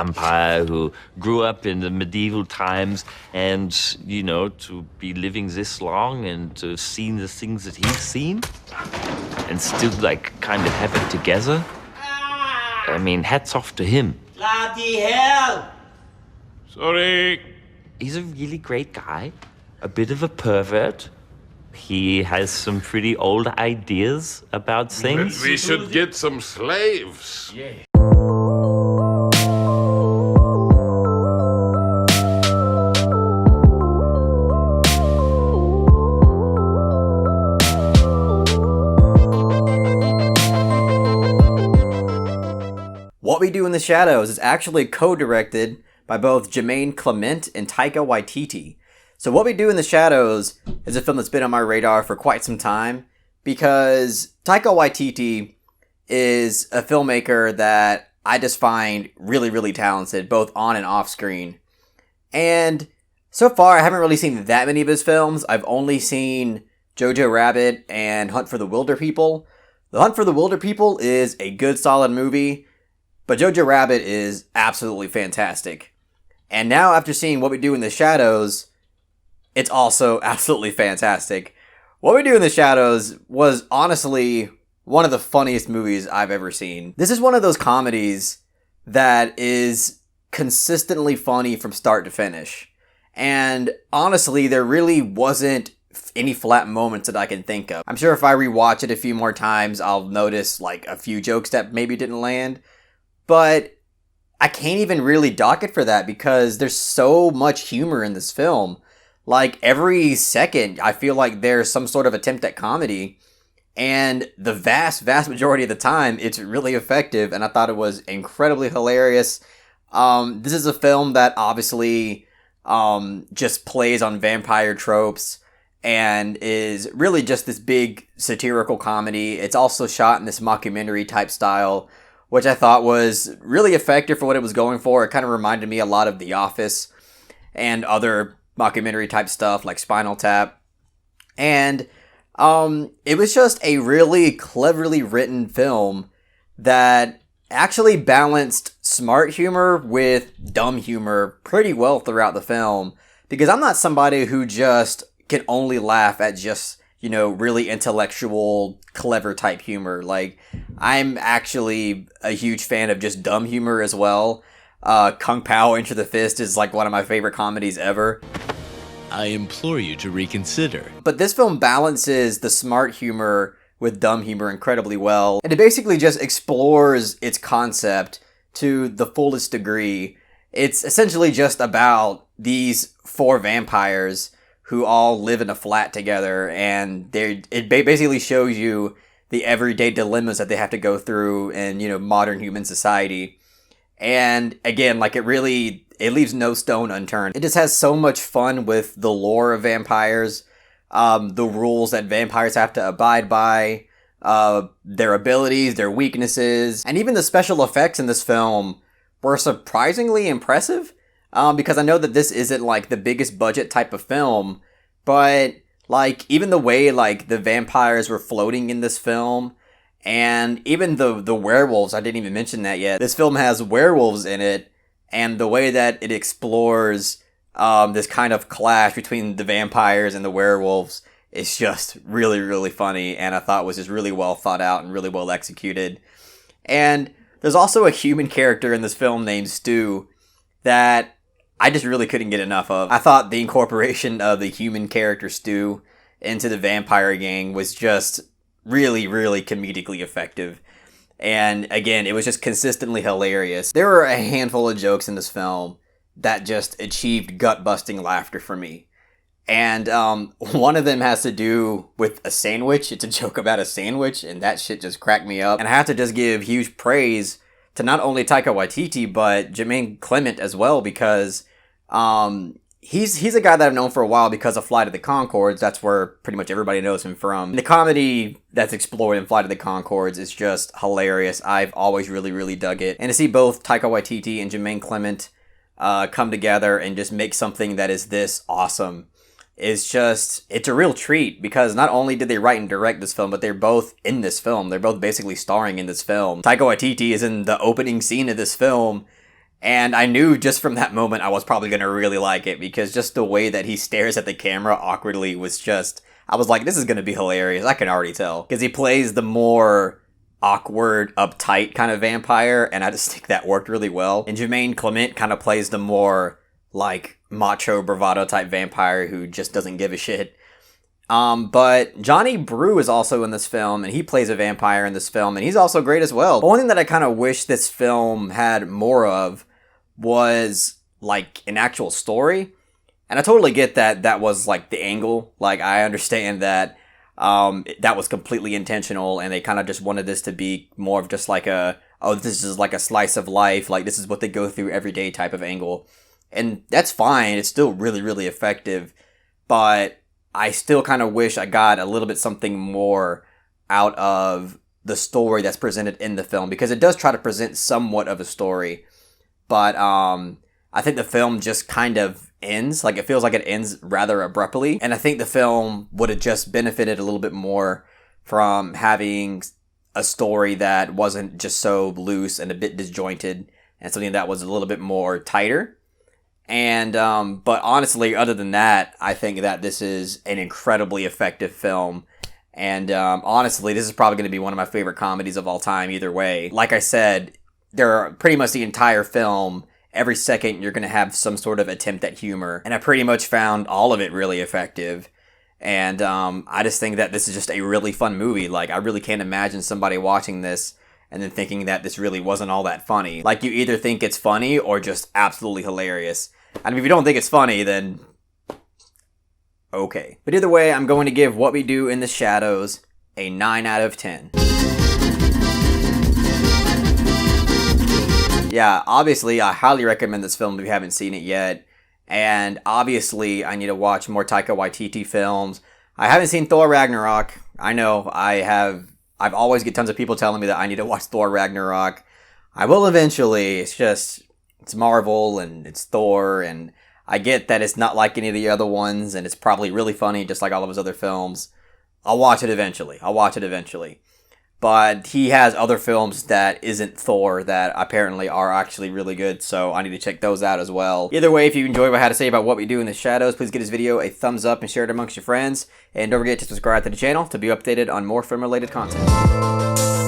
vampire who grew up in the medieval times, and, to be living this long and to have seen the things that he's seen and still, kind of have it together. I mean, hats off to him. Bloody hell! Sorry. He's a really great guy, a bit of a pervert. He has some pretty old ideas about things. We should get some slaves. Yeah. What We Do in the Shadows is actually co-directed by both Jermaine Clement and Taika Waititi. So What We Do in the Shadows is a film that's been on my radar for quite some time because Taika Waititi is a filmmaker that I just find really, really talented, both on and off screen. And so far, I haven't really seen that many of his films. I've only seen Jojo Rabbit and Hunt for the Wilder People. The Hunt for the Wilder People is a good, solid movie, but Jojo Rabbit is absolutely fantastic. And now, after seeing What We Do in the Shadows, it's also absolutely fantastic. What We Do in the Shadows was honestly one of the funniest movies I've ever seen. This is one of those comedies that is consistently funny from start to finish. And honestly, there really wasn't any flat moments that I can think of. I'm sure if I rewatch it a few more times, I'll notice a few jokes that maybe didn't land. But I can't even really dock it for that because there's so much humor in this film. Every second, I feel like there's some sort of attempt at comedy. And the vast, vast majority of the time, it's really effective. And I thought it was incredibly hilarious. This is a film that obviously just plays on vampire tropes and is really just this big satirical comedy. It's also shot in this mockumentary type style, which I thought was really effective for what it was going for. It kind of reminded me a lot of The Office and other mockumentary type stuff like Spinal Tap. And it was just a really cleverly written film that actually balanced smart humor with dumb humor pretty well throughout the film. Because I'm not somebody who just can only laugh at just, really intellectual, clever type humor. I'm actually a huge fan of just dumb humor as well. Kung Pao Enter the Fist is one of my favorite comedies ever. I implore you to reconsider. But this film balances the smart humor with dumb humor incredibly well. And it basically just explores its concept to the fullest degree. It's essentially just about these 4 vampires who all live in a flat together, and it basically shows you the everyday dilemmas that they have to go through in, modern human society. And again, it leaves no stone unturned. It just has so much fun with the lore of vampires, the rules that vampires have to abide by, their abilities, their weaknesses, and even the special effects in this film were surprisingly impressive. Because I know that this isn't the biggest budget type of film, but even the way the vampires were floating in this film, and even the werewolves, I didn't even mention that yet. This film has werewolves in it, and the way that it explores this kind of clash between the vampires and the werewolves is just really, really funny, and I thought was just really well thought out and really well executed. And there's also a human character in this film named Stu that I just really couldn't get enough of. I thought the incorporation of the human character Stu into the vampire gang was just really, really comedically effective. And again, it was just consistently hilarious. There were a handful of jokes in this film that just achieved gut-busting laughter for me. And one of them has to do with a sandwich. It's a joke about a sandwich, and that shit just cracked me up. And I have to just give huge praise to not only Taika Waititi, but Jermaine Clement as well, because he's a guy that I've known for a while because of Flight of the Conchords. That's where pretty much everybody knows him from. The comedy that's explored in Flight of the Conchords is just hilarious. I've always really, really dug it. And to see both Taika Waititi and Jermaine Clement come together and just make something that is this awesome it's a real treat, because not only did they write and direct this film, but they're both in this film. They're both basically starring in this film. Taika Waititi is in the opening scene of this film, And I knew just from that moment I was probably going to really like it, because just the way that he stares at the camera awkwardly was just, I was like, this is going to be hilarious. I can already tell. Because he plays the more awkward, uptight kind of vampire, and I just think that worked really well. And Jermaine Clement kind of plays the more, like, macho bravado type vampire who just doesn't give a shit. But Johnny Brew is also in this film, and he plays a vampire in this film, and he's also great as well. The one thing that I kind of wish this film had more of was, like, an actual story. And I totally get that that was, like, the angle. Like, I understand that that was completely intentional, and they kind of just wanted this to be more of just like a, oh, this is like a slice of life, like this is what they go through every day type of angle. And that's fine, it's still really, really effective, but I still kind of wish I got a little bit something more out of the story that's presented in the film, because it does try to present somewhat of a story, but I think the film just kind of ends, like it feels like it ends rather abruptly, and I think the film would have just benefited a little bit more from having a story that wasn't just so loose and a bit disjointed, and something that was a little bit more tighter. And but honestly, other than that, I think that this is an incredibly effective film. And honestly, this is probably going to be one of my favorite comedies of all time either way. Like I said, there are pretty much the entire film, every second you're going to have some sort of attempt at humor, and I pretty much found all of it really effective. And I just think that this is just a really fun movie. Like, I really can't imagine somebody watching this and then thinking that this really wasn't all that funny. Like, you either think it's funny or just absolutely hilarious. And if you don't think it's funny, then okay. But either way, I'm going to give What We Do in the Shadows a 9 out of 10. Yeah, obviously, I highly recommend this film if you haven't seen it yet. And obviously, I need to watch more Taika Waititi films. I haven't seen Thor Ragnarok. I know, I've always get tons of people telling me that I need to watch Thor Ragnarok. I will eventually. It's just, it's Marvel and it's Thor, and I get that it's not like any of the other ones, and it's probably really funny just like all of his other films. I'll watch it eventually. But he has other films that isn't Thor that apparently are actually really good, so I need to check those out as well. Either way, if you enjoyed what I had to say about What We Do in the Shadows, please give this video a thumbs up and share it amongst your friends. And don't forget to subscribe to the channel to be updated on more film-related content.